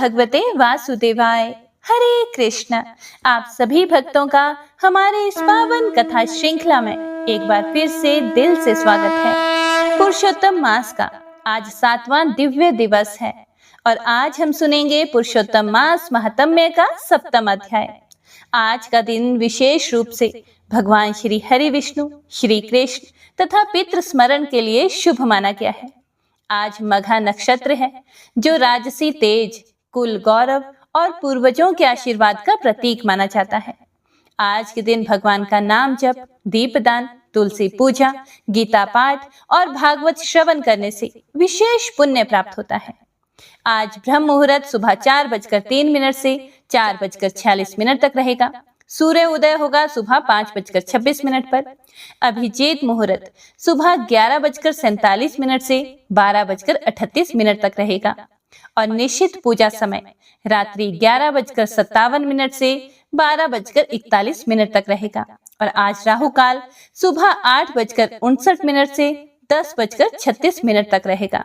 भगवते वासुदेवाय। हरे कृष्ण। आप सभी भक्तों का हमारे इस पावन कथा श्रृंखला में एक बार फिर से दिल से स्वागत है। पुरुषोत्तम मास का आज 7वां दिव्य दिवस है और आज हम सुनेंगे पुरुषोत्तम मास महात्म्य का 7वां अध्याय। आज का दिन विशेष रूप से भगवान श्री हरि विष्णु, श्री कृष्ण तथा पितृ स्मरण के लिए शुभ माना गया है। आज मघा नक्षत्र है जो राजसी तेज, कुल गौरव और पूर्वजों के आशीर्वाद का प्रतीक माना जाता है। आज के दिन भगवान का नाम जप, दीपदान, तुलसी पूजा, गीता पाठ और भागवत श्रवण करने से विशेष पुण्य प्राप्त होता है। आज ब्रह्म मुहूर्त सुबह 4:03 से 4:46 तक रहेगा। सूर्य उदय होगा सुबह 5:26 पर। अभिजीत मुहूर्त सुबह 11:47 से 12:38 तक रहेगा और निश्चित पूजा समय रात्रि 11:57 से 12:41 तक रहेगा। और आज राहु काल सुबह 8:59 से 10:36 तक रहेगा।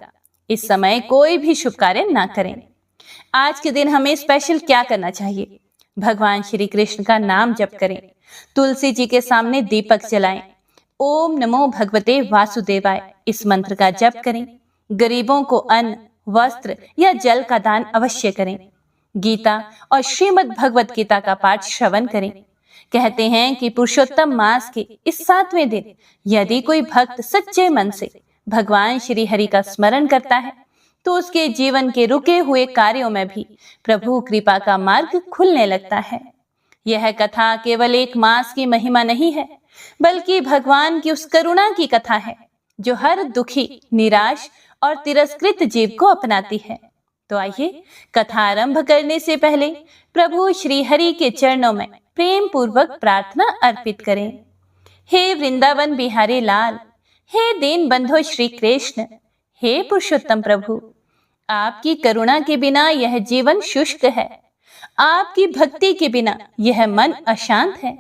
इस समय कोई भी शुभ कार्य ना करें। आज के दिन हमें स्पेशल क्या करना चाहिए? भगवान श्री कृष्ण का नाम जप करें, तुलसी जी के सामने दीपक जलाएं, ओम नमो भगवते वासुदेवाय इस मंत्र का जप करें। गरीबों को अन्न, वस्त्र या जल का दान अवश्य करें। गीता और श्रीमद् भगवत गीता का पाठ श्रवण करें। कहते हैं कि पुरुषोत्तम मास के इस 7वें दिन यदि कोई भक्त सच्चे मन से भगवान श्री हरि का स्मरण करता है तो उसके जीवन के रुके हुए कार्यों में भी प्रभु कृपा का मार्ग खुलने लगता है। यह कथा केवल एक मास की महिमा नहीं है, बल्कि भगवान की उस करुणा की कथा है जो हर दुखी, निराश और तिरस्कृत जीव को अपनाती है। तो आइए कथा आरंभ करने से पहले प्रभु श्री हरि के चरणों में प्रेम पूर्वक प्रार्थना अर्पित करें। हे वृंदावन बिहारी लाल, हे दीन बंधो श्री कृष्ण, हे पुरुषोत्तम प्रभु, आपकी करुणा के बिना यह जीवन शुष्क है। आपकी भक्ति के बिना यह मन अशांत है।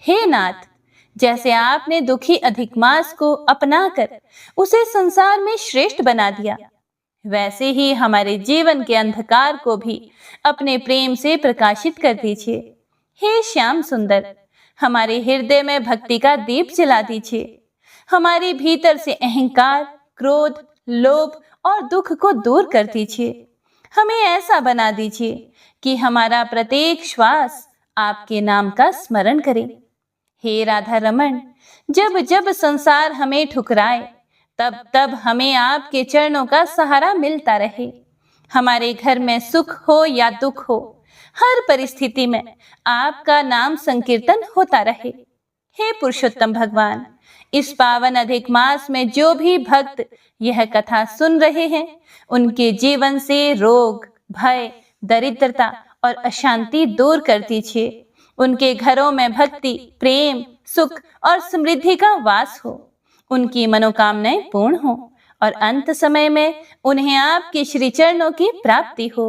हे नाथ, जैसे आपने दुखी अधिक मास को अपनाकर उसे संसार में श्रेष्ठ बना दिया, वैसे ही हमारे जीवन के अंधकार को भी अपने प्रेम से प्रकाशित कर दीजिए। हे श्याम सुंदर, हमारे हृदय में भक्ति का दीप जला दीजिए। हमारे भीतर से अहंकार, क्रोध, लोभ और दुख को दूर कर दीजिए। हमें ऐसा बना दीजिए कि हमारा प्रत्येक श्वास आपके नाम का स्मरण करे। हे राधा रमण, जब जब संसार हमें ठुकराए तब तब हमें आपके चरणों का सहारा मिलता रहे। हमारे घर में सुख हो या दुख हो, हर परिस्थिति में आपका नाम संकीर्तन होता रहे। हे पुरुषोत्तम भगवान, इस पावन अधिक मास में जो भी भक्त यह कथा सुन रहे हैं, उनके जीवन से रोग, भय, दरिद्रता और अशांति दूर कर दीजिए। उनके घरों में भक्ति, प्रेम, सुख और समृद्धि का वास हो। उनकी मनोकामनाएं पूर्ण हो और अंत समय में उन्हें आपके श्री चरणों की प्राप्ति हो।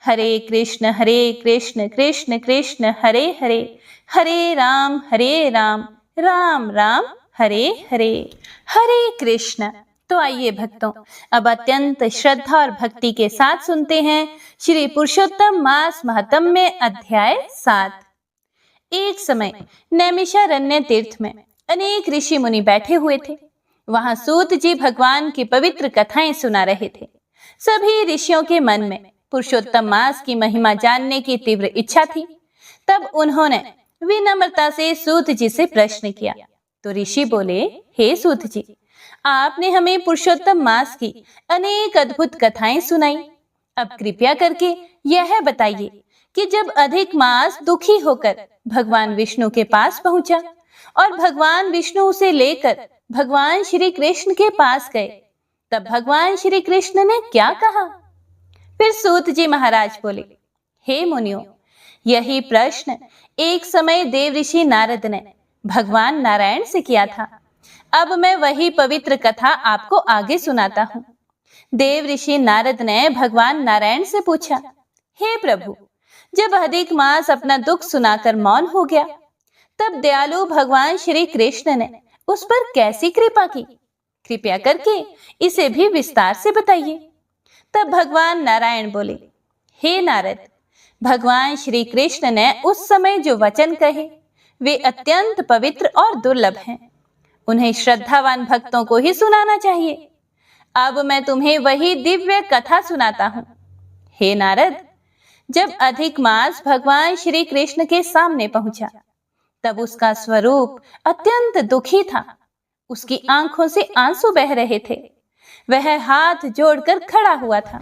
हरे कृष्ण कृष्ण कृष्ण हरे हरे, हरे राम राम राम हरे हरे, हरे कृष्ण। तो आइए भक्तों, अब अत्यंत श्रद्धा और भक्ति के साथ सुनते हैं श्री पुरुषोत्तम मास महात्म्य अध्याय 7। एक समय नैमिषारण्य तीर्थ में अनेक ऋषि मुनि बैठे हुए थे। वहां सूत जी भगवान की पवित्र कथाएं सुना रहे थे। सभी ऋषियों के मन में पुरुषोत्तम मास की महिमा जानने की तीव्र इच्छा थी। तब उन्होंने विनम्रता से सूत जी से प्रश्न किया। तो ऋषि बोले, हे सूत जी, आपने हमें पुरुषोत्तम मास की अनेक अद्भुत कथाएं सुनाई। अब कृपया करके यह बताइए कि जब अधिक मास दुखी होकर भगवान विष्णु के पास पहुंचा और भगवान विष्णु उसे लेकर भगवान श्री कृष्ण के पास गए, तब भगवान श्री कृष्ण ने क्या कहा? फिर सूत जी महाराज बोले, हे मुनियों, यही प्रश्न एक समय देवऋषि नारद ने भगवान नारायण से किया था। अब मैं वही पवित्र कथा आपको आगे सुनाता हूँ। देवऋषि नारद ने भगवान नारायण से पूछा, हे प्रभु, जब अधिक मास अपना दुख सुनाकर मौन हो गया, तब दयालु भगवान श्री कृष्ण ने उस पर कैसी कृपा की? कृपया करके इसे भी विस्तार से बताइए। तब भगवान नारायण बोले, हे नारद, भगवान श्री कृष्ण ने उस समय जो वचन कहे वे अत्यंत पवित्र और दुर्लभ हैं। उन्हें श्रद्धावान भक्तों को ही सुनाना चाहिए। अब मैं तुम्हें वही दिव्य कथा सुनाता हूँ। हे नारद, जब अधिक मास भगवान श्री कृष्ण के सामने पहुंचा, तब उसका स्वरूप अत्यंत दुखी था। उसकी आंखों से आंसू बह रहे थे। वह हाथ जोड़कर खड़ा हुआ था।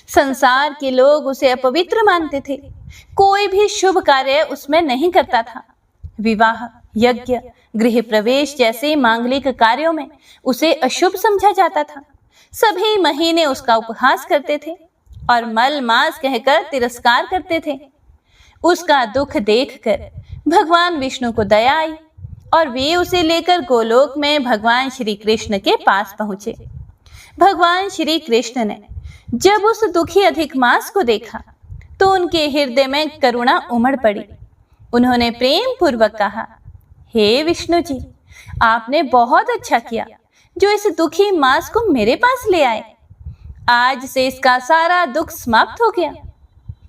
संसार के लोग उसे अपवित्र मानते थे। कोई भी शुभ कार्य उसमें नहीं करता था। विवाह, यज्ञ, गृह प्रवेश जैसे मांगलिक कार्यों में उसे अशुभ समझा जाता था। सभी महीने उसका उपहास करते थे और मल मास कहकर तिरस्कार करते थे। उसका दुख देखकर भगवान विष्णु को दया आई और वे उसे लेकर गोलोक में भगवान श्री कृष्ण के पास पहुंचे। भगवान श्री कृष्ण ने जब उस दुखी अधिक मास को देखा तो उनके हृदय में करुणा उमड़ पड़ी। उन्होंने प्रेम पूर्वक कहा, हे विष्णु जी, आपने बहुत अच्छा किया जो इस दुखी मास को मेरे पास ले आए। आज से इसका सारा दुख समाप्त हो गया।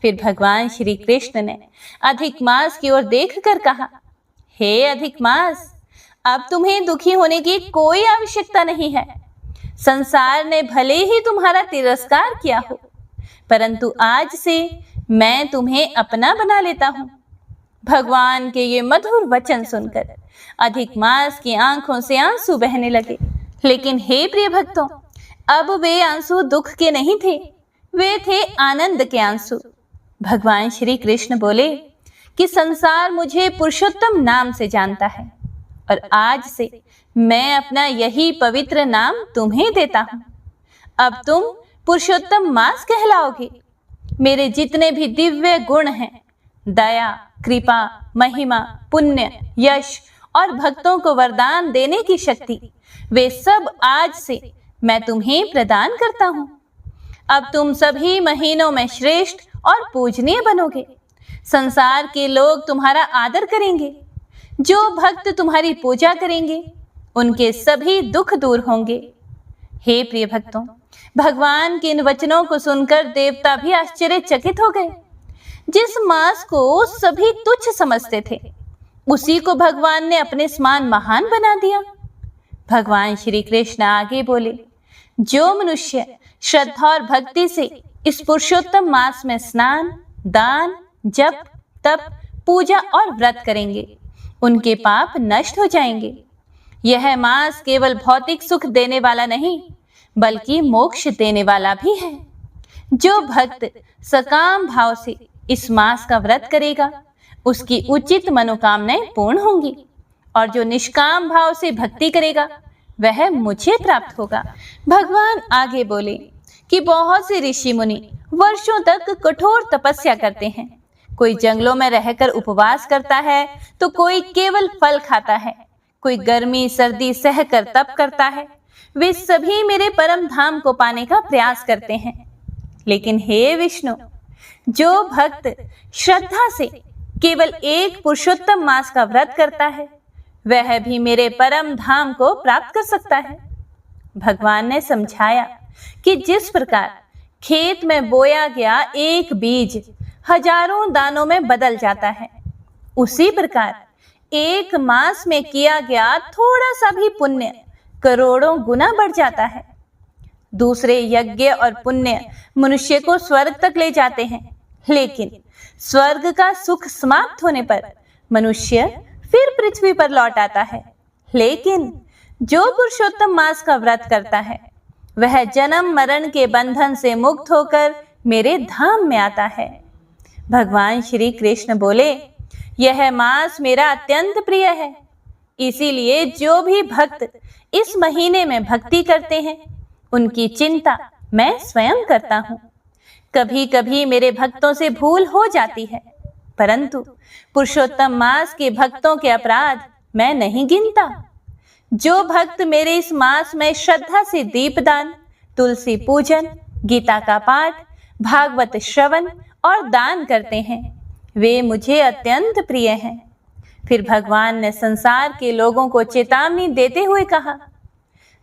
फिर भगवान श्री कृष्ण ने अधिक मास की ओर देखकर कहा, हे अधिक मास, अब तुम्हें दुखी होने की कोई आवश्यकता नहीं है। संसार ने भले ही तुम्हारा तिरस्कार किया हो, परंतु आज से मैं तुम्हें अपना बना लेता हूँ। भगवान के ये मधुर वचन सुनकर अधिक मास की आंखों से आंसू बहने लगे। लेकिन हे प्रिय भक्तों, अब वे आंसू दुख के नहीं थे, वे थे आनंद के आंसू। भगवान श्री कृष्ण बोले कि संसार मुझे पुरुषोत्तम नाम से जानता है और आज से मैं अपना यही पवित्र नाम तुम्हें देता हूँ। अब तुम पुरुषोत्तम मास कहलाओगे। मेरे जितने भी दिव्य गुण हैं, दया, कृपा, महिमा, पुण्य, यश और भक्तों को वरदान देने की शक्ति, वे सब आज से मैं तुम्हें प्रदान करता हूँ। अब तुम सभी महीनों में श्रेष्ठ और पूजनीय बनोगे। संसार के लोग तुम्हारा आदर करेंगे। जो भक्त तुम्हारी पूजा करेंगे उनके सभी दुख दूर होंगे। हे प्रिय भक्तों, भगवान के इन वचनों को सुनकर देवता भी आश्चर्यचकित हो गए। जिस मास को सभी तुच्छ समझते थे, उसी को भगवान ने अपने समान महान बना दिया। भगवान श्री कृष्ण आगे बोले, जो मनुष्य श्रद्धा और भक्ति से इस पुरुषोत्तम मास में स्नान, दान, जप, तप, पूजा और व्रत करेंगे, उनके पाप नष्ट हो जाएंगे। यह मास केवल भौतिक सुख देने वाला नहीं, बल्कि मोक्ष देने वाला भी है। जो भक्त सकाम भाव से इस मास का व्रत करेगा, उसकी उचित मनोकामनाएं पूर्ण होंगी, और जो निष्काम भाव से भक्ति करेगा वह मुझे प्राप्त होगा। भगवान आगे बोले कि बहुत से ऋषि मुनि वर्षों तक कठोर तपस्या करते हैं। कोई जंगलों में रहकर उपवास करता है, तो कोई केवल फल खाता है, कोई गर्मी सर्दी सहकर तप करता है। वे सभी मेरे परम धाम को पाने का प्रयास करते हैं। लेकिन हे विष्णु, जो भक्त श्रद्धा से केवल एक पुरुषोत्तम मास का व्रत करता है, वह भी मेरे परम धाम को प्राप्त कर सकता है। भगवान ने समझाया कि जिस प्रकार खेत में बोया गया एक बीज हजारों दानों में बदल जाता है, उसी प्रकार एक मास में किया गया थोड़ा सा भी पुण्य करोड़ों गुना बढ़ जाता है। दूसरे यज्ञ और पुण्य मनुष्य को स्वर्ग तक ले जाते हैं, लेकिन स्वर्ग का सुख समाप्त होने पर मनुष्य फिर पृथ्वी पर लौट आता है। लेकिन जो पुरुषोत्तम मास का व्रत करता है, वह जन्म मरण के बंधन से मुक्त होकर मेरे धाम में आता है। भगवान श्री कृष्ण बोले, यह मास मेरा अत्यंत प्रिय है, इसीलिए जो भी भक्त इस महीने में भक्ति करते हैं, उनकी चिंता मैं स्वयं करता हूँ। कभी कभी मेरे भक्तों से भूल हो जाती है, परंतु पुरुषोत्तम मास के भक्तों के अपराध मैं नहीं गिनता। जो भक्त मेरे इस मास में श्रद्धा से दीपदान, तुलसी पूजन, गीता का पाठ, भागवत श्रवण और दान करते हैं, वे मुझे अत्यंत प्रिय हैं। फिर भगवान ने संसार के लोगों को चेतावनी देते हुए कहा,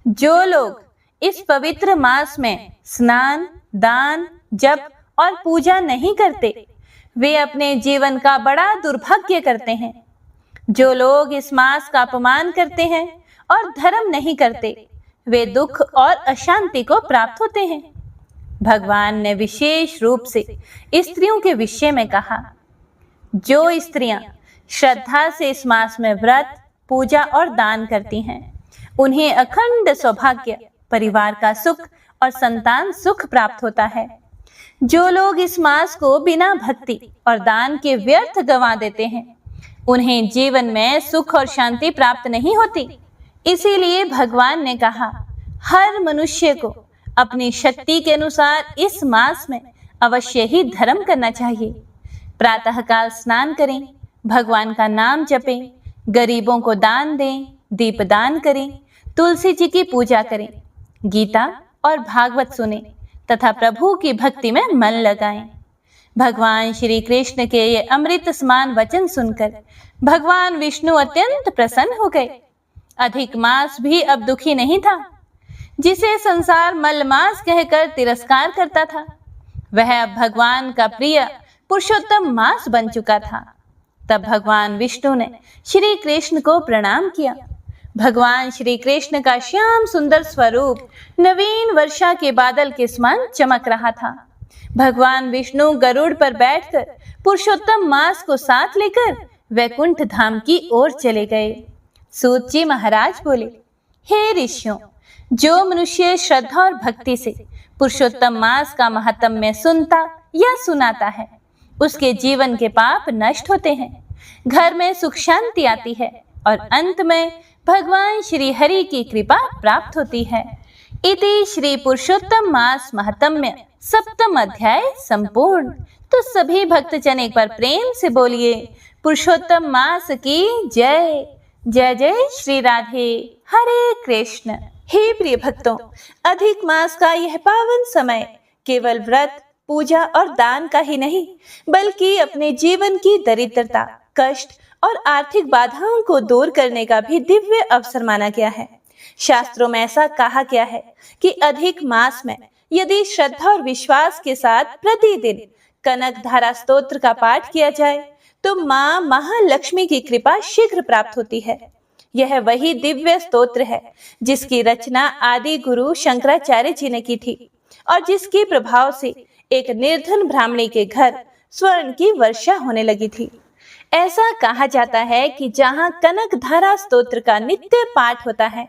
जो लोग इस पवित्र मास में स्नान, दान, जप और पूजा नहीं करते, वे अपने जीवन का बड़ा दुर्भाग्य करते हैं। जो लोग इस मास का अपमान करते हैं और धर्म नहीं करते, वे दुख और अशांति को प्राप्त होते हैं। भगवान ने विशेष रूप से स्त्रियों के विषय में कहा, जो स्त्रियां श्रद्धा से इस मास में व्रत, पूजा और दान करती हैं, उन्हें अखंड सौभाग्य, परिवार का सुख और संतान सुख प्राप्त होता है। जो लोग इस मास को बिना भक्ति और दान के व्यर्थ गंवा देते हैं, उन्हें जीवन में सुख और शांति प्राप्त नहीं होती। इसीलिए भगवान ने कहा, हर मनुष्य को अपनी शक्ति के अनुसार इस मास में अवश्य ही धर्म करना चाहिए। प्रातःकाल स्नान करें, भगवान का नाम जपें, गरीबों को दान दें, दीपदान करें, तुलसी जी की पूजा करें, गीता और भागवत सुने तथा प्रभु की भक्ति में मन लगाएं। भगवान श्री कृष्ण के ये अमृत समान वचन सुनकर भगवान विष्णु अत्यंत प्रसन्न हो गए। अधिक मास भी अब दुखी नहीं था। जिसे संसार मलमास कहकर तिरस्कार करता था, वह अब भगवान का प्रिय पुरुषोत्तम मास बन चुका था। तब भगवान विष्णु ने श्री कृष्ण को प्रणाम किया। भगवान श्री कृष्ण का श्याम सुंदर स्वरूप नवीन वर्षा के बादल के समान चमक रहा था। भगवान विष्णु गरुड़ पर बैठकर पुरुषोत्तम मास को साथ लेकर वैकुंठ धाम की ओर चले गए। सूत जी महाराज बोले, हे ऋषियों, जो मनुष्य श्रद्धा और भक्ति से पुरुषोत्तम मास का महात्म्य सुनता या सुनाता है, उसके जीवन के पाप नष्ट होते हैं, घर में सुख शांति आती है और अंत में भगवान श्री हरि की कृपा प्राप्त होती है। इति श्री पुरुषोत्तम मास महात्म्य सप्तम अध्याय संपूर्ण। तो सभी भक्तजन एक बार प्रेम से बोलिए, पुरुषोत्तम मास की जय। जय जय श्री राधे। हरे कृष्ण। हे प्रिय भक्तों, अधिक मास का यह पावन समय केवल व्रत, पूजा और दान का ही नहीं, बल्कि अपने जीवन की दरिद्रता, कष्ट और आर्थिक बाधाओं को दूर करने का भी दिव्य अवसर माना गया है। शास्त्रों में ऐसा कहा गया है कि अधिक मास में यदि श्रद्धा और विश्वास के साथ प्रतिदिन कनक धारा स्तोत्र का पाठ किया जाए तो माँ महालक्ष्मी की कृपा शीघ्र प्राप्त होती है। यह वही दिव्य स्तोत्र है जिसकी रचना आदि गुरु शंकराचार्य जी ने की थी और जिसके प्रभाव से एक निर्धन ब्राह्मणी के घर स्वर्ण की वर्षा होने लगी थी। ऐसा कहा जाता है कि जहाँ कनक धारा स्तोत्र का नित्य पाठ होता है,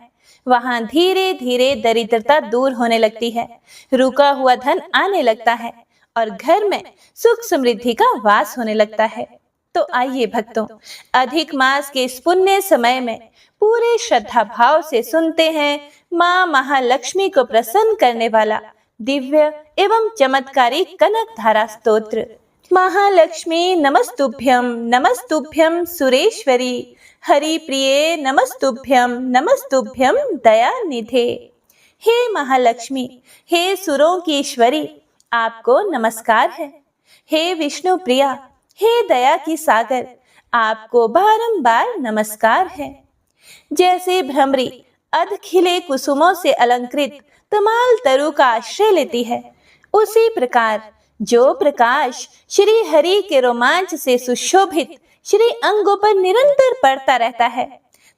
वहाँ धीरे धीरे दरिद्रता दूर होने लगती है, रुका हुआ धन आने लगता है और घर में सुख समृद्धि का वास होने लगता है। तो आइए भक्तों, अधिक मास के इस पुण्य समय में पूरे श्रद्धा भाव से सुनते हैं माँ महालक्ष्मी को प्रसन्न करने वाला दिव्य एवं चमत्कारी कनक धारा स्तोत्र। महालक्ष्मी नमस्तुभ्यं नमस्तुभ्यं सुरेश्वरी, हरि प्रिये नमस्तुभ्यं नमस्तुभ्यं दयानिधे। हे महालक्ष्मी, हे सुरों की ईश्वरी, आपको नमस्कार है। हे विष्णु प्रिया, हे दया की सागर, आपको बारंबार नमस्कार है। जैसे भ्रमरी अध खिले कुसुमों से अलंकृत तमाल तरु का आश्रय लेती है, उसी प्रकार जो प्रकाश श्री हरि के रोमांच से सुशोभित श्री अंगों पर निरंतर पड़ता रहता है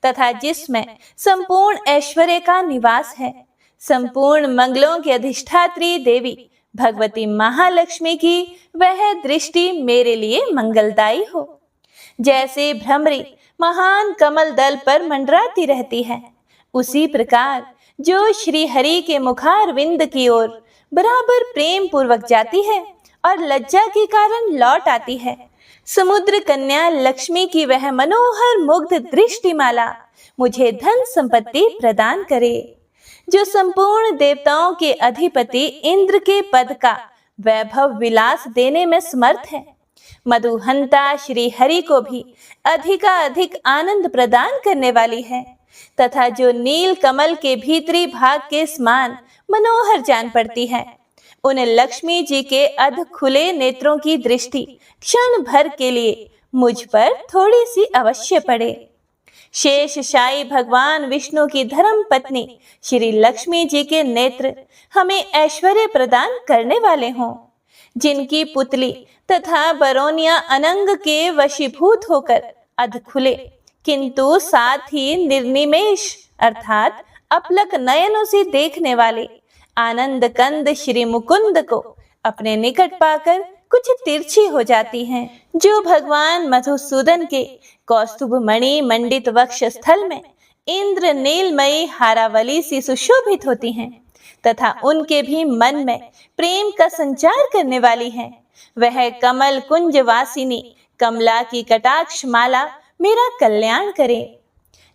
तथा जिसमें संपूर्ण ऐश्वर्य का निवास है, संपूर्ण मंगलों की अधिष्ठात्री देवी भगवती महालक्ष्मी की वह दृष्टि मेरे लिए मंगलदायी हो। जैसे भ्रमरी महान कमल दल पर मंडराती रहती है, उसी प्रकार जो श्री हरि के मुखारविंद की ओर बराबर प्रेम पूर्वक जाती है और लज्जा के कारण लौट आती है, समुद्र कन्या लक्ष्मी की वह मनोहर मुग्ध दृष्टिमाला मुझे धन संपत्ति प्रदान करे। जो संपूर्ण देवताओं के अधिपति इंद्र के पद का वैभव विलास देने में समर्थ है, मधुहंता श्री हरि को भी अधिकाधिक आनंद प्रदान करने वाली है तथा जो नील कमल के भीतरी भाग के समान मनोहर जान पड़ती है, उन लक्ष्मी जी के अध खुले नेत्रों की दृष्टि क्षण भर के लिए मुझ पर थोड़ी सी अवश्य पड़े। शेषशायी भगवान विष्णु की धर्म पत्नी श्री लक्ष्मी जी के नेत्र हमें ऐश्वर्य प्रदान करने वाले हों। जिनकी पुतली तथा बरौनिया अनंग के वशीभूत होकर अध खुले किंतु साथ ही निर्निमेष अर्थात अपलक नयनों से देखने वाले आनंद कंद श्री मुकुंद को अपने निकट पाकर कुछ तिरछी हो जाती हैं, जो भगवान मधुसूदन के कौस्तुभ मणि मंडित वक्ष स्थल में इंद्र नीलमयी हारावली से सुशोभित होती हैं तथा उनके भी मन में प्रेम का संचार करने वाली हैं। वह कमल कुंज वासिनी कमला की कटाक्ष माला मेरा कल्याण करे।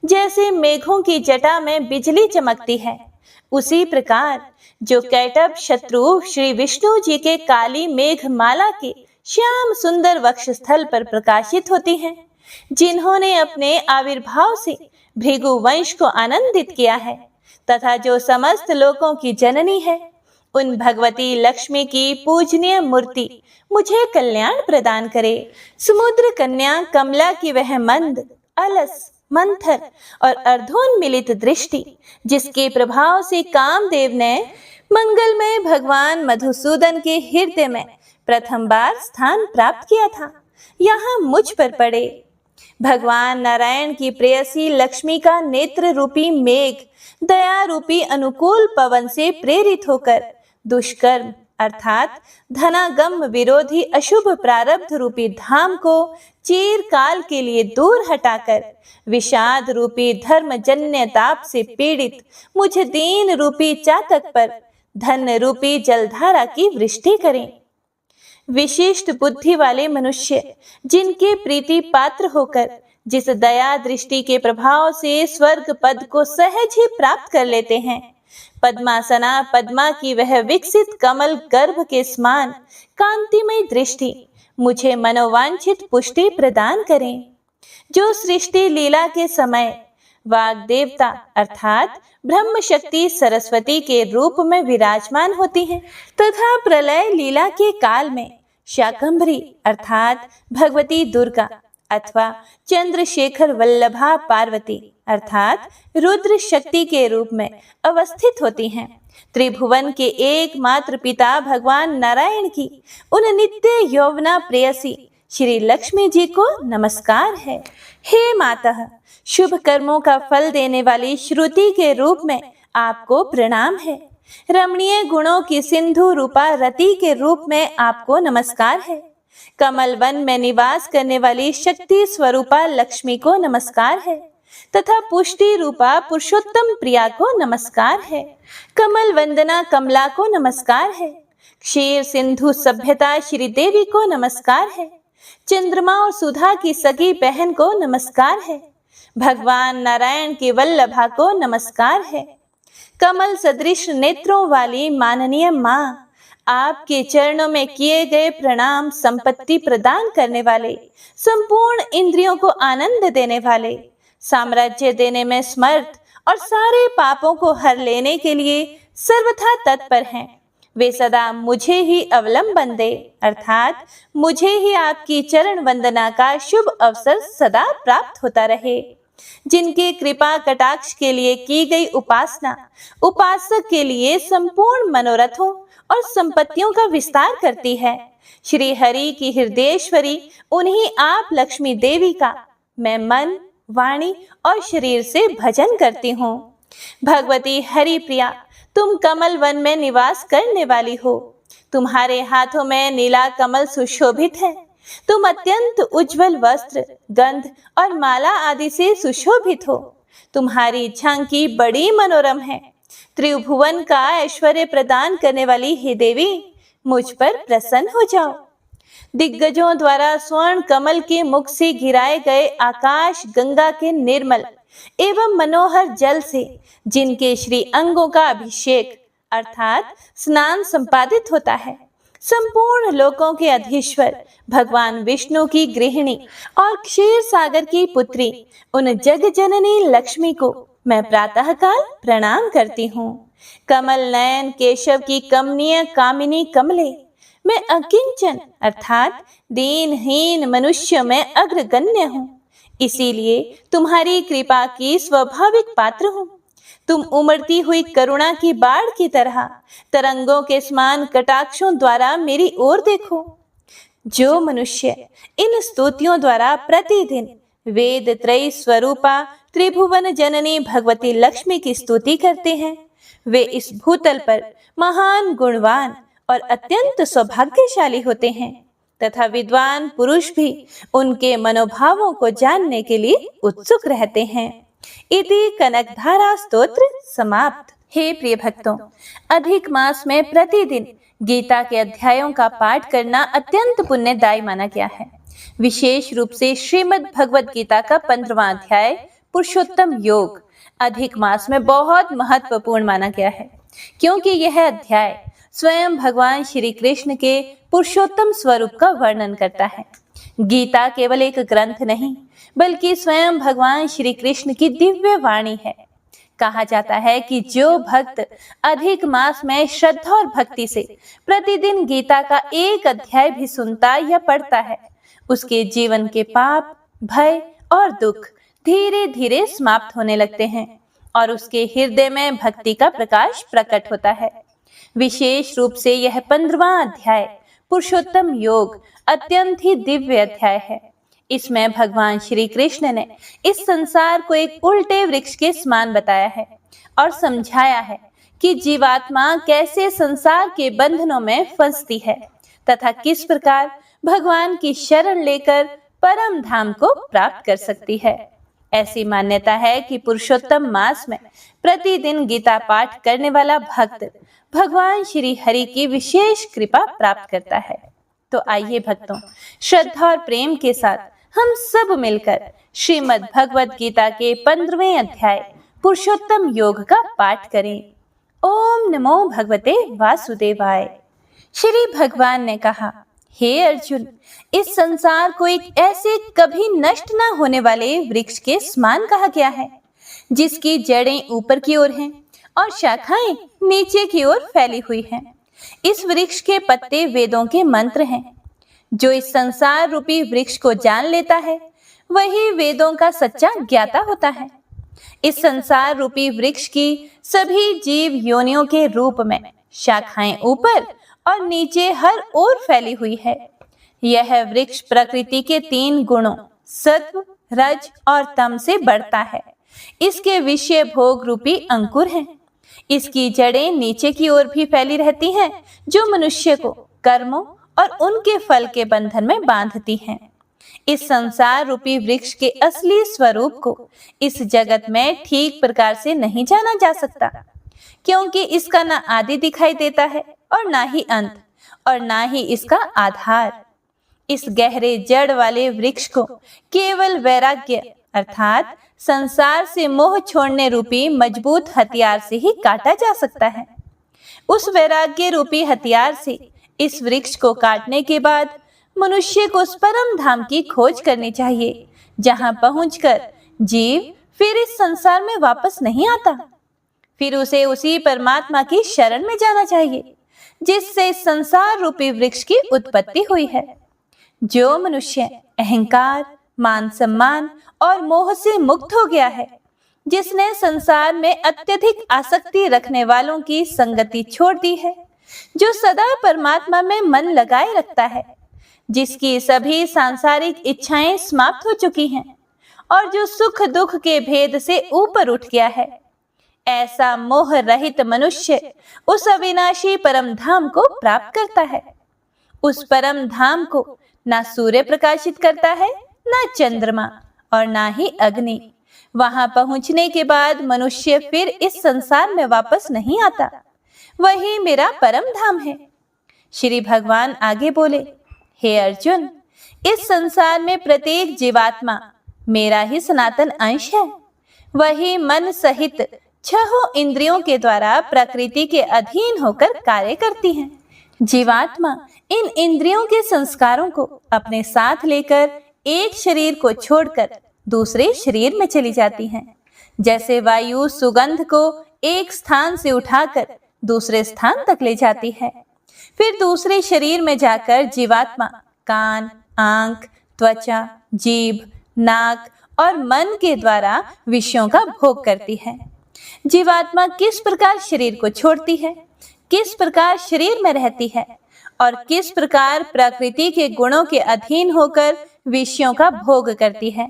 जैसे मेघों की जटा में बिजली चमकती है, उसी प्रकार जो कैटभ शत्रु श्री विष्णु जी के काली मेघ माला के श्याम सुंदर वक्ष स्थल पर प्रकाशित होती हैं, जिन्होंने अपने आविर्भाव से भृगु वंश को आनंदित किया है तथा जो समस्त लोकों की जननी है, उन भगवती लक्ष्मी की पूजनीय मूर्ति मुझे कल्याण प्रदान करे। समुद्र कन्या कमला की वह मंद अलस मंथर और अर्धोन्मिलित दृष्टि, जिसके प्रभाव से कामदेव ने मंगलमय भगवान मधुसूदन के हृदय में प्रथम बार स्थान प्राप्त किया था, यहाँ मुझ पर पड़े। भगवान नारायण की प्रेयसी लक्ष्मी का नेत्र रूपी मेघ दया रूपी अनुकूल पवन से प्रेरित होकर दुष्कर्म अर्थात धनागम विरोधी अशुभ प्रारब्ध रूपी धाम को चिरकाल के लिए दूर हटाकर विषाद रूपी धर्मजन्य ताप से पीड़ित मुझे दीन रूपी चातक पर धन रूपी जलधारा की वृष्टि करें। विशिष्ट बुद्धि वाले मनुष्य जिनके प्रीति पात्र होकर जिस दया दृष्टि के प्रभाव से स्वर्ग पद को सहज ही प्राप्त कर लेते हैं, पद्मासना पद्मा की वह विकसित कमल गर्भ के समान कांतिमय दृष्टि मुझे मनोवांछित पुष्टि प्रदान करें। जो सृष्टि लीला के समय वाग देवता अर्थात ब्रह्म शक्ति सरस्वती के रूप में विराजमान होती हैं तथा प्रलय लीला के काल में शाकंभरी अर्थात भगवती दुर्गा अथवा चंद्रशेखर वल्लभा पार्वती अर्थात रुद्र शक्ति के रूप में अवस्थित होती हैं। त्रिभुवन के एकमात्र पिता भगवान नारायण की उन नित्य यौवना प्रेयसी श्री लक्ष्मी जी को नमस्कार है। हे माता, शुभ कर्मों का फल देने वाली श्रुति के रूप में आपको प्रणाम है। रमणीय गुणों की सिंधु रूपा रति के रूप में आपको नमस्कार है। कमल वन में निवास करने वाली शक्ति स्वरूपा लक्ष्मी को नमस्कार है तथा पुष्टि रूपा पुरुषोत्तम प्रिया को नमस्कार है। कमल वंदना कमला को नमस्कार है। क्षीर सिंधु सभ्यता श्री देवी को नमस्कार है। चंद्रमा और सुधा की सगी बहन को नमस्कार है। भगवान नारायण की वल्लभा को नमस्कार है। कमल सदृश नेत्रों वाली माननीय माँ, आपके चरणों में किए गए प्रणाम संपत्ति प्रदान करने वाले, संपूर्ण इंद्रियों को आनंद देने वाले, साम्राज्य देने में समर्थ और सारे पापों को हर लेने के लिए सर्वथा तत्पर हैं। वे सदा मुझे ही अवलंबन दे अर्थात मुझे ही आपकी चरण वंदना का शुभ अवसर सदा प्राप्त होता रहे। जिनके कृपा कटाक्ष के लिए की गई उपासना उपासक के लिए संपूर्ण मनोरथों और संपत्तियों का विस्तार करती है। श्री हरि की हृदयेश्वरी उन्हीं आप लक्ष्मी देवी का मैं मन वाणी और शरीर से भजन करती हूँ। भगवती हरि प्रिया, तुम कमल वन में निवास करने वाली हो। तुम्हारे हाथों में नीला कमल सुशोभित है। तुम अत्यंत उज्जवल वस्त्र, गंध और माला आदि से सुशोभित हो। तुम्हारी झांकी बड़ी मनोरम है। त्रिभुवन का ऐश्वर्य प्रदान करने वाली हे देवी, मुझ पर प्रसन्न हो जाओ। दिग्गजों द्वारा स्वर्ण कमल के मुख से घिराए गए आकाश गंगा के निर्मल एवं मनोहर जल से जिनके श्री अंगों का अभिषेक अर्थात स्नान संपादित होता है, संपूर्ण लोकों के अधीश्वर भगवान विष्णु की गृहिणी और क्षीर सागर की पुत्री उन जग जननी लक्ष्मी को मैं प्रातःकाल प्रणाम करती हूँ। कमल नयन केशव की कमनीय कामिनी कमले, मैं अकिंचन अर्थात दीनहीन मनुष्य में अग्रगण्य हूँ, इसीलिए तुम्हारी कृपा की स्वाभाविक पात्र हूँ। तुम उमड़ती हुई करुणा की बाढ़ की तरह तरंगों के समान कटाक्षों द्वारा मेरी ओर देखो। जो मनुष्य इन स्तुतियों द्वारा प्रतिदिन वेद त्रयी स्वरूपा त्रिभुवन जननी भगवती लक्ष्मी की स्तुति करते हैं, वे इस भूतल पर महान, गुणवान और अत्यंत सौभाग्यशाली होते हैं तथा विद्वान पुरुष भी उनके मनोभावों को जानने के लिए उत्सुक रहते हैं। इति कनकधारा स्तोत्र समाप्त। हे प्रिय भक्तों, अधिक मास में प्रतिदिन गीता के अध्यायों का पाठ करना अत्यंत पुण्यदायी माना गया है। विशेष रूप से श्रीमद् भगवद गीता का 15वां अध्याय पुरुषोत्तम योग अधिक मास में बहुत महत्वपूर्ण माना गया है, क्योंकि यह अध्याय स्वयं भगवान श्री कृष्ण के पुरुषोत्तम स्वरूप का वर्णन करता है। गीता केवल एक ग्रंथ नहीं, बल्कि स्वयं भगवान श्री कृष्ण की दिव्य वाणी है। कहा जाता है कि जो भक्त अधिक मास में श्रद्धा और भक्ति से प्रतिदिन गीता का एक अध्याय भी सुनता या पढ़ता है, उसके जीवन के पाप, भय और दुख धीरे धीरे समाप्त होने लगते हैं और उसके हृदय में भक्ति का प्रकाश प्रकट होता है। विशेष रूप से यह 15वां अध्याय पुरुषोत्तम योग अत्यंत ही दिव्य अध्याय है। इसमें भगवान श्री कृष्ण ने इस संसार को एक उल्टे वृक्ष के समान बताया है और समझाया है कि जीवात्मा कैसे संसार के बंधनों में फंसती है तथा किस प्रकार भगवान की शरण लेकर परम धाम को प्राप्त कर सकती है। ऐसी मान्यता है कि पुरुषोत्तम मास में प्रतिदिन गीता पाठ करने वाला भक्त भगवान श्री हरि की विशेष कृपा प्राप्त करता है। तो आइए भक्तों, श्रद्धा और प्रेम के साथ हम सब मिलकर श्रीमद् भगवद गीता के 15वें अध्याय पुरुषोत्तम योग का पाठ करें। ओम नमो भगवते वासुदेवाय। श्री भगवान ने कहा, हे अर्जुन, इस संसार को एक ऐसे कभी नष्ट न होने वाले वृक्ष के समान कहा गया है, जिसकी जड़ें ऊपर की ओर हैं और शाखाएं नीचे की ओर फैली हुई हैं। इस वृक्ष के पत्ते वेदों के मंत्र हैं। जो इस संसार रूपी वृक्ष को जान लेता है, वही वेदों का सच्चा ज्ञाता होता है। इस संसार रूपी वृक्ष की सभी जीव योनियों के रूप में शाखाएं ऊपर और नीचे हर ओर फैली हुई है। यह वृक्ष प्रकृति के 3 गुणों सत्व, रज और तम से बढ़ता है। इसके विषय भोग रूपी अंकुर हैं। इसकी जड़ें नीचे की ओर भी फैली रहती हैं, जो मनुष्य को कर्मों और उनके फल के बंधन में बांधती हैं। इस संसार रूपी वृक्ष के असली स्वरूप को इस जगत में ठीक प्रकार से नहीं जाना जा सकता, क्योंकि इसका ना आदि दिखाई देता है और ना ही अंत और ना ही इसका आधार। इस गहरे जड़ वाले वृक्ष को केवल वैराग्य अर्थात संसार से मोह छोड़ने रूपी मजबूत हथियार से ही काटा जा सकता है। उस वैराग्य रूपी हथियार से इस वृक्ष को काटने के बाद मनुष्य को उस परम धाम की खोज करनी चाहिए, जहां पहुंचकर जीव फिर इस संसार में वापस नहीं आता। फिर उसे उसी परमात्मा की शरण में जाना चाहिए, जिससे इस संसार रूपी वृक्ष की उत्पत्ति हुई है। जो मनुष्य अहंकार, मान सम्मान और मोह से मुक्त हो गया है, जिसने संसार में अत्यधिक आसक्ति रखने वालों की संगति छोड़ दी है, जो सदा परमात्मा में मन लगाए रखता है, जिसकी सभी सांसारिक इच्छाएं समाप्त हो चुकी हैं और जो सुख दुख के भेद से ऊपर उठ गया है, ऐसा मोह रहित मनुष्य उस अविनाशी परम धाम को प्राप्त करता है। उस परम धाम को ना सूर्य प्रकाशित करता है, ना चंद्रमा और ना ही अग्नि। वहां पहुंचने के बाद मनुष्य फिर इस संसार में वापस नहीं आता। वही मेरा परम धाम है। श्री भगवान आगे बोले, हे अर्जुन, इस संसार में प्रत्येक जीवात्मा मेरा ही सनातन अंश है। वही मन सहित 6 इंद्रियों के द्वारा प्रकृति के अधीन होकर कार्य करती हैं। जीवात्मा इन इंद्रियों के संस्कारों को अपने साथ लेकर एक शरीर को छोड़कर दूसरे शरीर में चली जाती हैं। जैसे वायु सुगंध को एक स्थान से उठाकर दूसरे स्थान तक ले जाती है, फिर दूसरे शरीर में जाकर जीवात्मा कान, आंख, त्वचा, जीभ, नाक और मन के द्वारा विषयों का भोग करती है। जीवात्मा किस प्रकार शरीर को छोड़ती है, किस प्रकार शरीर में रहती है और किस प्रकार प्रकृति के गुणों के अधीन होकर विषयों का भोग करती है,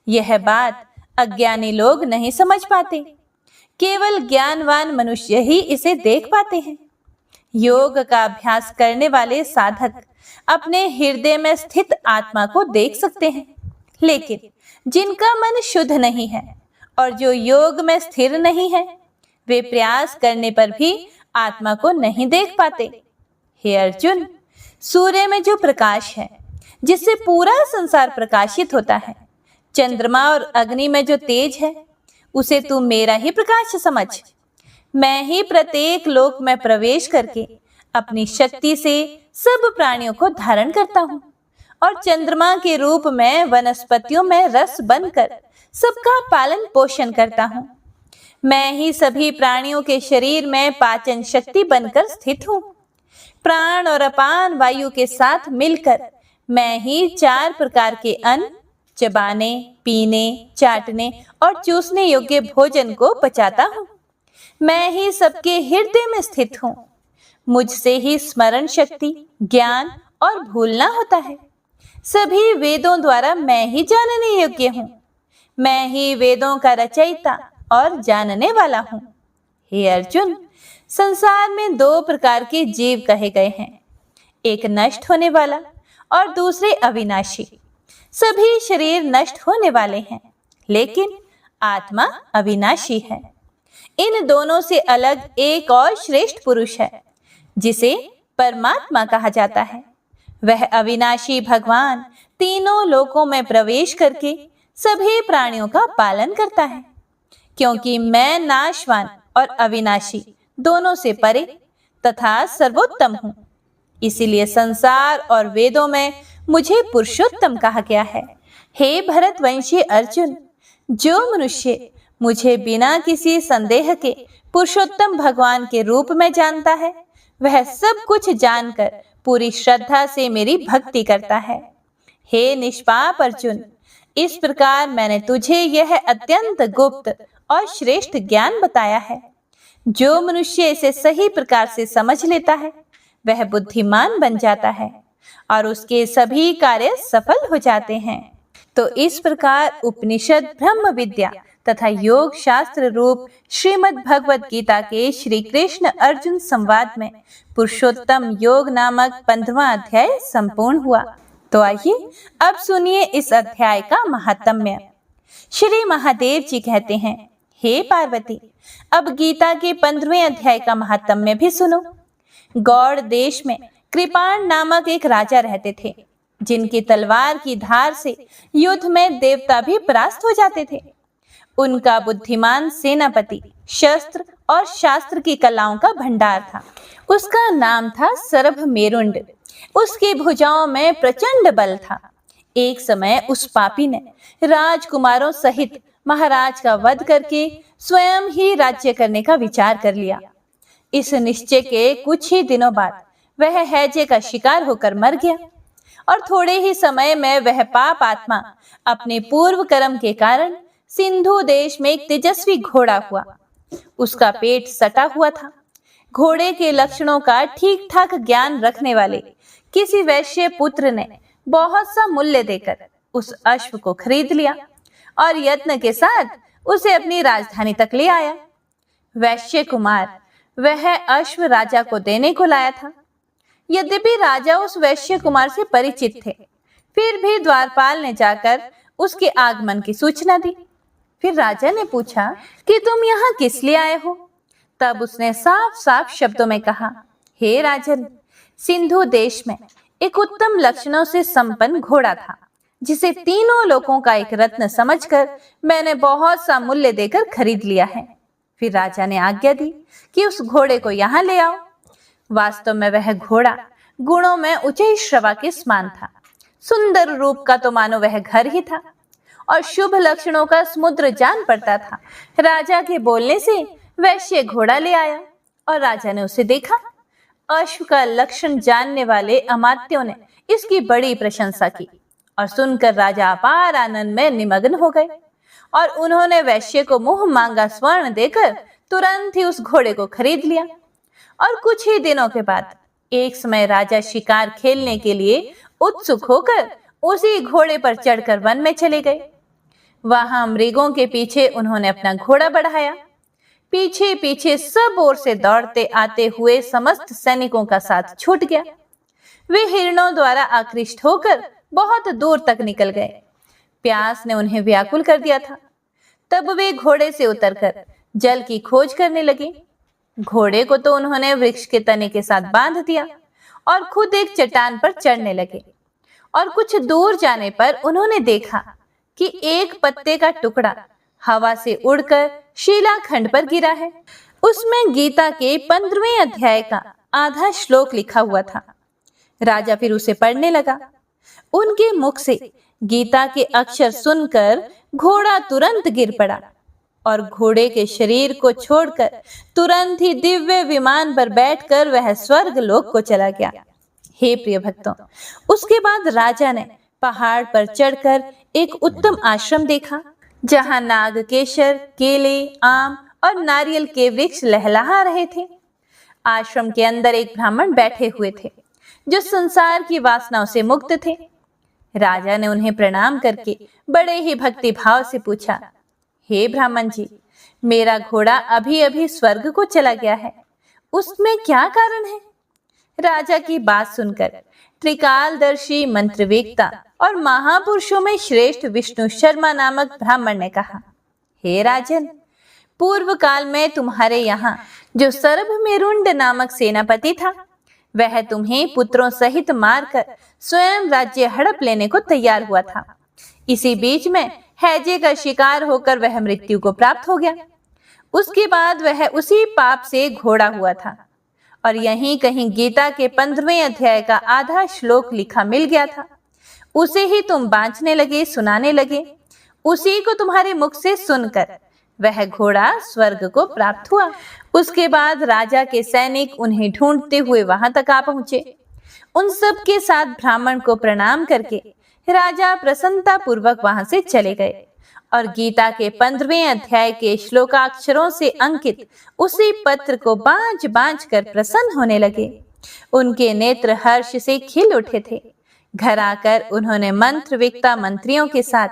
यह बात अज्ञानी लोग नहीं समझ पाते। केवल ज्ञानवान मनुष्य ही इसे देख पाते हैं। योग का अभ्यास करने वाले साधक अपने हृदय में स्थित आत्मा को देख सकते हैं, लेकिन जिनका मन शुद्ध नहीं है और जो योग में स्थिर नहीं है, वे प्रयास करने पर भी आत्मा को नहीं देख पाते। हे अर्जुन, सूर्य में जो प्रकाश है, जिससे पूरा संसार प्रकाशित होता है, चंद्रमा और अग्नि में जो तेज है, उसे तू मेरा ही प्रकाश समझ। मैं ही प्रत्येक लोक में प्रवेश करके अपनी शक्ति से सब प्राणियों को धारण करता हूँ और चंद्रमा के रूप में वनस्पतियों में रस बनकर सबका पालन पोषण करता हूँ। मैं ही सभी प्राणियों के शरीर में पाचन शक्ति बनकर स्थित हूँ। प्राण और अपान वायु के साथ मिलकर मैं ही 4 प्रकार के अन्न, चबाने, पीने, चाटने और चूसने योग्य भोजन को पचाता हूँ। मैं ही सबके हृदय में स्थित हूँ। मुझसे ही स्मरण शक्ति, ज्ञान और भूलना होता है। सभी वेदों द्वारा मैं ही जानने योग्य हूँ। मैं ही वेदों का रचयिता और जानने वाला हूँ। हे अर्जुन, संसार में 2 प्रकार के जीव कहे गए हैं, एक नष्ट होने वाला और दूसरे अविनाशी। सभी शरीर नष्ट होने वाले हैं, लेकिन आत्मा अविनाशी है। इन दोनों से अलग एक और श्रेष्ठ पुरुष है, जिसे परमात्मा कहा जाता है। वह अविनाशी भगवान तीनों लोकों में प्रवेश करके सभी प्राणियों का पालन करता है, क्योंकि मैं नाशवान और अविनाशी दोनों से परे तथा सर्वोत्तम हूँ। इसीलिए संसार और वेदों में मुझे पुरुषोत्तम कहा गया है। हे भरतवंशी अर्जुन, जो मनुष्य मुझे बिना किसी संदेह के पुरुषोत्तम भगवान के रूप में जानता है, वह सब कुछ जानकर पूरी श्रद्धा से मेरी भक्ति करता है। हे निष्पाप अर्जुन, इस प्रकार मैंने तुझे यह अत्यंत गुप्त और श्रेष्ठ ज्ञान बताया है। जो मनुष्य इसे सही प्रकार से समझ लेता है, वह बुद्धिमान बन जाता है और उसके सभी कार्य सफल हो जाते हैं। तो इस प्रकार उपनिषद, ब्रह्म विद्या तथा योग शास्त्र रूप श्रीमद् भगवद गीता के श्री कृष्ण अर्जुन संवाद में पुरुषोत्तम योग नामक 15वां अध्याय संपूर्ण हुआ। तो आइए अब सुनिए इस अध्याय का महात्म्य। श्री महादेव जी कहते हैं, हे पार्वती, अब गीता के 15वें अध्याय का महात्म्य भी सुनो। गौड़ देश में कृपाण नामक एक राजा रहते थे, जिनकी तलवार की धार से युद्ध में देवता भी परास्त हो जाते थे। उनका बुद्धिमान सेनापति शस्त्र और शास्त्र की कलाओं का भंडार था। उसका नाम था सरभ मेरुंड। उसकी भुजाओं में प्रचंड बल था। एक समय उस पापी ने राजकुमारों सहित महाराज का वध करके स्वयं ही राज्य करने का विचार कर लिया। इस निश्चय के कुछ ही दिनों बाद वह हैजे का शिकार होकर मर गया और थोड़े ही समय में वह पाप आत्मा अपने पूर्व कर्म के कारण सिंधु देश में एक तेजस्वी घोड़ा हुआ। उसका पेट सटा हुआ था। घोड़े के लक्षणों का ठीक ठाक ज्ञान रखने वाले किसी वैश्य पुत्र ने बहुत सा मूल्य देकर उस अश्व को खरीद लिया और यत्न के साथ उसे अपनी राजधानी तक ले आया। वैश्य कुमार वह अश्व राजा को देने को लाया था। यद्यपि राजा उस वैश्य कुमार से परिचित थे, फिर भी द्वारपाल ने जाकर उसके आगमन की सूचना दी। फिर राजा ने पूछा कि तुम यहाँ किस लिए आए हो? तब उसने साफ साफ शब्दों में कहा, हे राजन, सिंधु देश में एक उत्तम लक्षणों से संपन्न घोड़ा था, जिसे तीनों लोगों का एक रत्न समझकर मैंने बहुत सा मूल्य देकर खरीद लिया है। फिर राजा ने आज्ञा दी कि उस घोड़े को यहाँ ले आओ। वास्तव में वह घोड़ा गुणों में उच्च श्रवा के समान था। सुंदर रूप का तो मानो वह घर ही था और शुभ लक्षणों का समुद्र जान पड़ता था। राजा के बोलने से वैश्य घोड़ा ले आया और राजा ने उसे देखा। अश्व का लक्षण जानने वाले अमात्यों ने इसकी बड़ी प्रशंसा की और सुनकर राजा अपार आनंद में निमग्न हो गए और उन्होंने वैश्य को मुंह मांगा स्वर्ण देकर तुरंत ही उस घोड़े को खरीद लिया और कुछ ही दिनों के बाद एक समय राजा शिकार खेलने के लिए उत्सुक होकर उसी घोड़े पर चढ़कर वन में चले गए। वहां मृगों के पीछे उन्होंने अपना घोड़ा बढ़ाया। पीछे पीछे सब ओर से दौड़ते आते हुए समस्त सैनिकों का साथ छूट गया। वे हिरणों द्वारा आकृष्ट होकर बहुत दूर तक निकल गए। प्यास ने उन्हें व्याकुल कर दिया था। तब वे घोड़े से उतरकर जल की खोज करने लगे। घोड़े को तो उन्होंने वृक्ष के तने के साथ बांध दिया और खुद एक चट्टान पर चढ़ने लगे। और कुछ दूर जाने पर उन्होंने देखा कि एक पत्ते का टुकड़ा हवा से उड़कर शिलाखंड पर गिरा है। उसमें गीता के 15वें अध्याय का आधा श्लोक लिखा हुआ था। राजा फिर उसे पढ़ने लगा। उनके मुख से गीता के अक्षर सुनकर घोड़ा तुरंत गिर पड़ा और घोड़े के शरीर को छोड़कर तुरंत ही दिव्य विमान पर बैठकर वह स्वर्ग लोक को चला गया। हे प्रिय भक्तों, उसके बाद राजा ने पहाड़ पर चढ़कर एक उत्तम आश्रम देखा, जहां नागकेशर, केले, आम और नारियल के वृक्ष लहलहा रहे थे। आश्रम के अंदर एक ब्राह्मण बैठे हुए थे, जो संसार की वासनाओं से मुक्त थे। राजा ने उन्हें प्रणाम करके बड़े ही भक्ति भाव से पूछा, हे ब्राह्मण जी, मेरा घोड़ा अभी अभी स्वर्ग को चला गया है, उसमें क्या कारण है? राजा की बात सुनकर त्रिकालदर्शी, मंत्रवेत्ता और महापुरुषों में श्रेष्ठ विष्णु शर्मा नामक ब्राह्मण ने कहा, हे राजन, पूर्व काल में तुम्हारे यहाँ जो सरभमेरुंड नामक सेनापति था, वह तुम्हें पुत्रों सहित मारकर स्वयं राज्य हड़प लेने को तैयार हुआ था। इसी बीच में हैजे का शिकार होकर वह मृत्यु को प्राप्त हो गया। उसके बाद वह उसी पाप से घोड़ा हुआ था और यहीं कहीं गीता के 15वें अध्याय का आधा श्लोक लिखा मिल गया था। उसे ही तुम बांचने लगे, सुनाने लगे। उसी को तुम्हारे मुख से सुनकर वह घोड़ा स्वर्ग को प्राप्त हुआ। उसके बाद राजा के सैनिक उन्हें ढूंढते हुए वहां तक आ पहुंचे। उन सब के साथ ब्राह्मण को प्रणाम करके राजा प्रसन्नता पूर्वक वहां से चले गए और गीता के 15वें अध्याय के श्लोकाक्षरों से अंकित उसी पत्र को बांझ बांझ कर प्रसन्न होने लगे। उनके नेत्र हर्ष से खिल उठे थे। घर आकर उन्होंने मंत्रवेत्ता मंत्रियों के साथ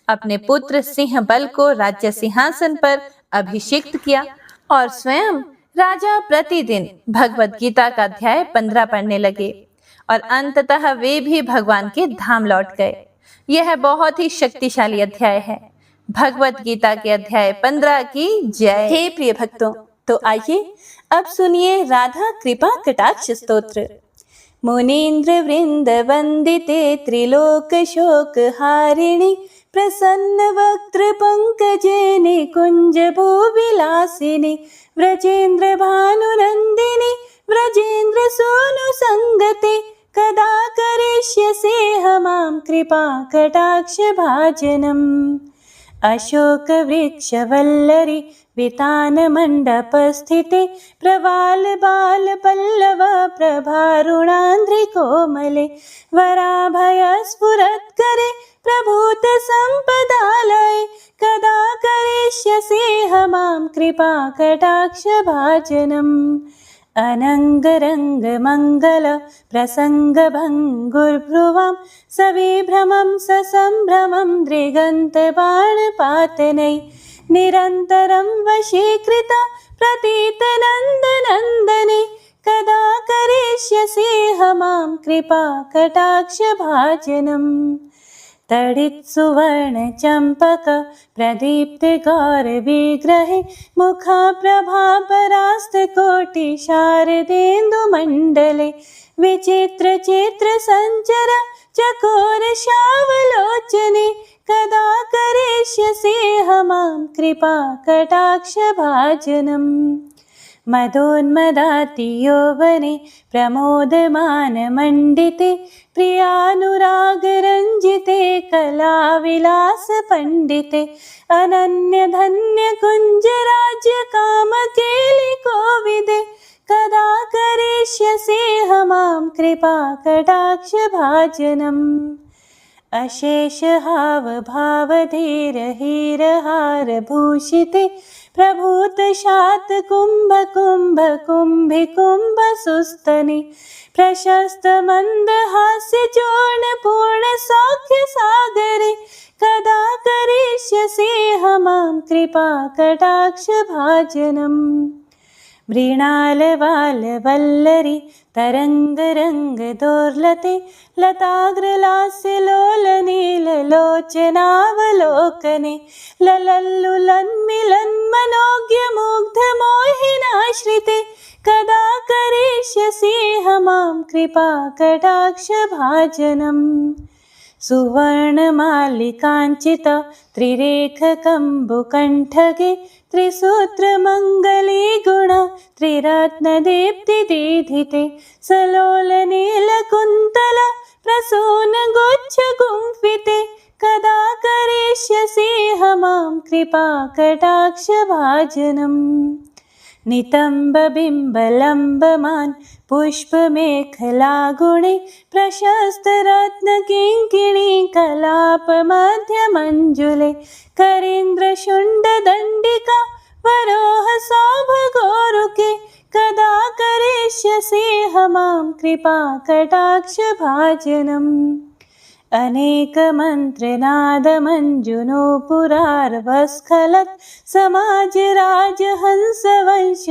अपने पुत्र सिंह बल को राज्य सिंहासन पर अभिषिक्त किया और स्वयं राजा प्रतिदिन भगवत गीता का अध्याय 15 पढ़ने लगे और अंततः वे भी भगवान के धाम लौट गए। यह बहुत ही शक्तिशाली अध्याय है। भगवत गीता के अध्याय 15 की जय। हे प्रिय भक्तों, तो आइए अब सुनिए राधा कृपा कटाक्ष स्तोत्र। मुनीन्द्र वृंद वंदिते त्रिलोक शोक हारिणी प्रसन्न वक्त्र पंकजे निकुंज भूविलासिनी व्रजेन्द्र भानुनंदिनी व्रजेन्द्र सोनु संगते कदा करिष्यसे हमां कृपा कटाक्ष भाजनम्। अशोक वृक्ष वल्लरी वितान मंडप स्थिते प्रवाल बाल पल्लव प्रभारुणांध्रि कोमले वराभय स्फुरत्करे प्रभूत संपदालये कदा करिष्यसे हमां कृपा कटाक्ष भाजनम्। अनंगरंग मंगल प्रसंग भंगुर्भ्रुवां सविभ्रमं ससंभ्रमं दृगंत बाणपातनै निरन्तरं वशीकृता प्रतीत नंदनंदने कदा करिष्यसे हमां कृपा कटाक्ष भाजनम्। तडित् सुवर्ण चंपक प्रदीप्त गौर विग्रहे मुखा प्रभा परास्त कोटि शारदेन्दु मंडले विचित्र चित्र संचर चकोर शावलोचने कदा करिष्यसे हमां कृपा कटाक्ष भाजनम्। मदोन्मदाति यौवने प्रमोदमान मंडिते प्रियानुराग रंजिते कला विलास पंडिते अनन्य धन्य कुंज राज्य काम केलि कोविदे कदा करिष्यसे हमां कृपा कटाक्ष भाजनम्। अशेष हाव भाव धीर हीर हार भूषिते प्रभूत शात कुंभ कुंभ कुंभि कुंभ सुस्तने प्रशस्त मंद हास्य चूर्ण पूर्ण सौख्य सागरे कदा करिष्यसि मां कृपा कटाक्ष भाजनम् मृणाल वाल वल्लरी तरंग रंग दोर्लते लताग्रलास्य लोल नील लोचनावलोकने ललल्लुलन्मिलन् मनोज्ञ मुग्ध मोहिनाश्रिते कदा करिष्यसि मां कृपा कटाक्ष भाजनम् सुवर्णमालिकाञ्चित त्रिरेखकम्बुकण्ठगे त्रिसूत्रमङ्गली गुण त्रिरत्नदीप्तिदीधिते सलोलनीलकुन्तल प्रसूनगुच्छ गुम्फिते कदा करिष्यसि मां कृपा कटाक्ष भाजनम् नितम्बबिम्बलम्बमान् पुष्पमेखलागुणे प्रशस्तरत्नकिङ्किणी कलापमध्यमञ्जुले करीन्द्रशुण्डदण्डिका वरोह सौभगोरुके कदा करिष्यसि मां कृपा कटाक्ष भाजनम् अनेकमन्त्रनादमञ्जुनोपुरार्वस्खलत् समाजराजहंसवंश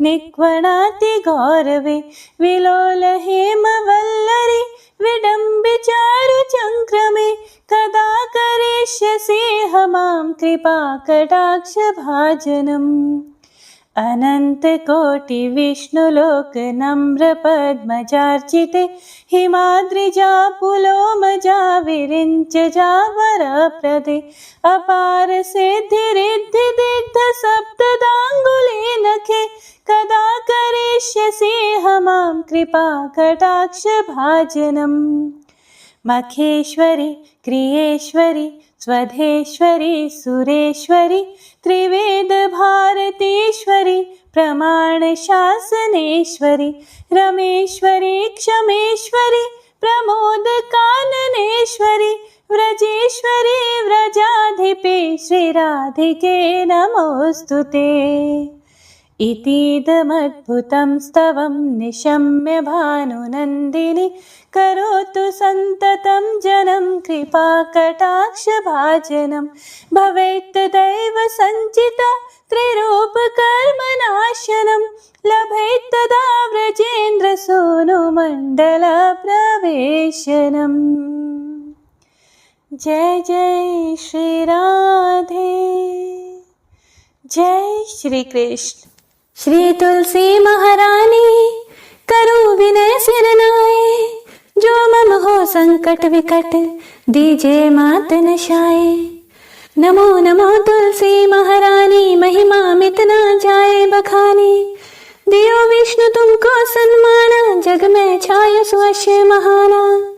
निक्वणाति गौरवे विलोल हेमवल्लरी विडम्बिचारुचङ्क्रमे कदा करिष्यसि मां कृपा कटाक्ष भाजनम् अनन्तकोटि विष्णुलोक नम्र पद्मजार्चिते हिमाद्रिजा पुलोमजा विरिञ्चजा वरप्रदे अपार सिद्धिरिद्धि दिग्ध सप्तदाङ्गुली नखे कदा करिष्यसि मां कृपा कटाक्ष भाजनम् मखेश्वरि क्रियेश्वरि स्वधेश्वरि सुरेश्वरि त्रिवेद भारतीश्वरि प्रमाणशासनेश्वरि रमेश्वरि क्षमेश्वरि प्रमोद काननेश्वरि व्रजेश्वरि व्रजाधिपे श्रीराधिके नमोऽस्तुते इतीदमद्भुतं स्तवं निशम्य भानुनन्दिनी करोतु सन्ततं जनं कृपा कटाक्ष भाजनं भवेत् तदैव सञ्चिता त्रिरूपकर्मनाशनं लभेत् तदा व्रजेन्द्र सोनुमण्डल प्रवेशनम्। जय जय श्री राधे, जय श्री कृष्ण। श्री तुलसी महारानी करो विनय सिर नाए, जो मम हो संकट विकट दीजे मात नशाए। नमो नमो तुलसी महारानी महिमा मित न जाए बखानी, दियो विष्णु तुमको सन्माना जग में छाय सुअश्य महाना।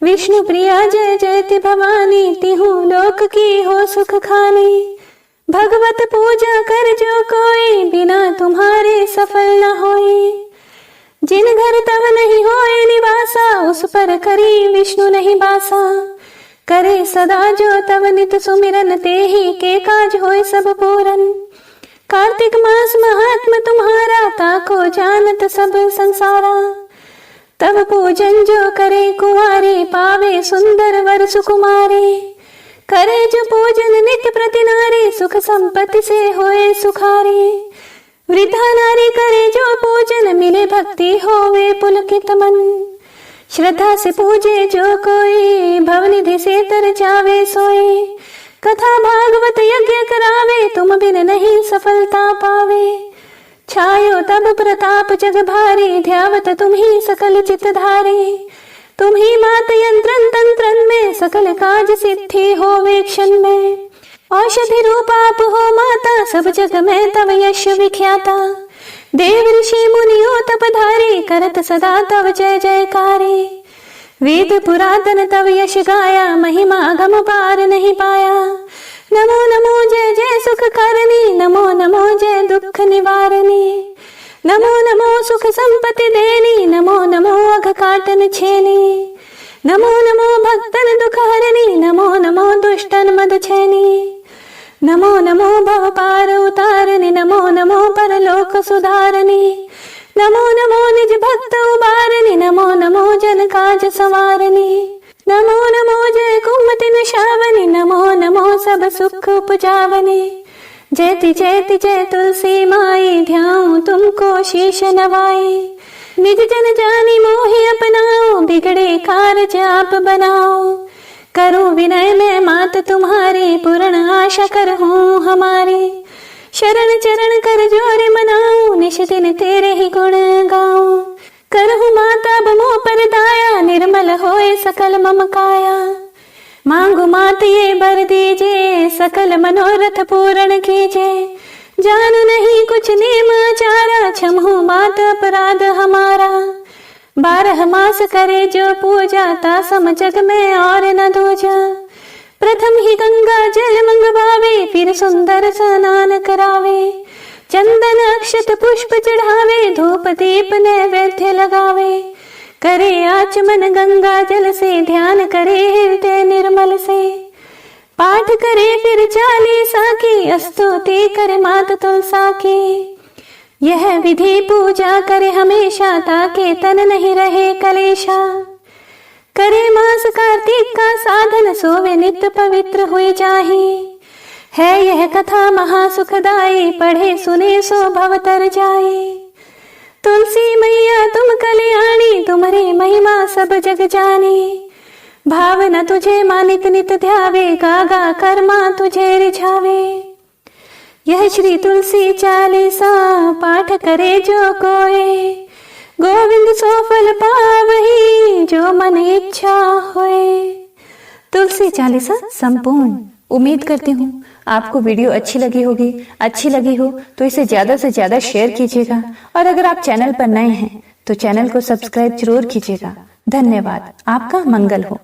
विष्णु प्रिया जय जयति भवानी तिहु लोक की हो सुख खानी। भगवत पूजा कर जो कोई बिना तुम्हारे सफल न होई। जिन घर तव नहीं होए निवासा उस पर करी विष्णु नहीं बासा। करे सदा जो तव नित सुमिरन ते ही के काज होए सब पूरन। कार्तिक मास महात्म तुम्हारा ताको जानत सब संसारा। तव पूजन जो करे कुंवारी पावे सुंदर वर सुकुमारी। करे जो पूजन नित्य प्रति नारी सुख संपत्ति से होए सुखारी। वृद्धा नारी करे जो पूजन मिले भक्ति होवे पुलकित मन। श्रद्धा से पूजे जो कोई भवनिधि से तर जावे सोए। कथा भागवत यज्ञ करावे तुम बिन नहीं सफलता पावे। छायो तब प्रताप जग भारी ध्यावत तुम ही सकल चित धारी। तुम ही मात यंत्रन तंत्रन में सकल काज सिद्धि होवे क्षण में। औषधि रूप आप हो माता सब जग में तव यश विख्याता। देव ऋषि मुनियो तपधारी करत सदा तव जय जयकारे। वेद पुरातन तव यश गाया महिमा अगम पार नहीं पाया। नमो नमो जय जय सुख कारणी नमो नमो जय दुख निवारणी। नमो नमो सुख संपत्ति देनी नमो नमो अघ काटन छेनी। नमो नमो भक्तन दुखहरणी, नमो नमो दुष्टन मदछैनी, नमो नमो भव पार उतारनी, नमो नमो परलोक सुधारनी, नमो नमो निज भक्त उबारनी, नमो नमो जन काज संवारनी, नमो नमो जय कुमति निशावनी, नमो नमो सब सुख उपजावनी, जयति जयति जय तुलसी माई, ध्याऊं तुमको शीश नवाई, निज जन जानी मोहि अपनाओ, बिगड़े कारज आप बनाओ, करूं विनय में मात तुम्हारी, पूर्ण आशा करहूं हमारी, शरण चरण कर जोर मनाऊं, निश दिन तेरे ही गुण गाऊं, करहूं माता बमो पर दाया, निर्मल होए सकल मम काया, मांगू मात ये बर दीजे, सकल मनोरथ पूर्ण कीजे, जानू नहीं कुछ नेम आचारा, क्षमहु मात अपराध हमारा, 12 मास करे जो पूजा, तासम जग में और न दूजा, प्रथम ही गंगा जल मंगवावे, फिर सुंदर स्नान करावे, चंदन अक्षत पुष्प चढ़ावे, धूप दीप नैवेद्य लगावे, करे आचमन गंगा जल से, ध्यान करे हृदय निर्मल से, पाठ करे फिर चालीसा की, स्तुति करे मात तुलसा की, यह विधि पूजा करे हमेशा, ताके तन नहीं रहे कलेशा, करे मास कार्तिक का साधन, सोवे नित्य पवित्र हुए जाहि, है यह कथा महासुखदाई, पढ़े सुने सो भव तर जाए, तुलसी मैया तुम कल्याणी, तुम्हारी महिमा सब जग जानी, भावना तुझे मानित नित ध्यावे, गागा कर्मा तुझे रिझावे, यह श्री तुलसी चालीसा, पाठ करे जो कोई, गोविंद सो फल पावही, जो मन इच्छा होए। तुलसी चालीसा संपूर्ण। उम्मीद करती हूँ आपको वीडियो अच्छी लगी होगी। अच्छी लगी हो तो इसे ज्यादा से ज्यादा शेयर कीजिएगा, और अगर आप चैनल पर नए हैं तो चैनल को सब्सक्राइब जरूर कीजिएगा। धन्यवाद। आपका मंगल हो।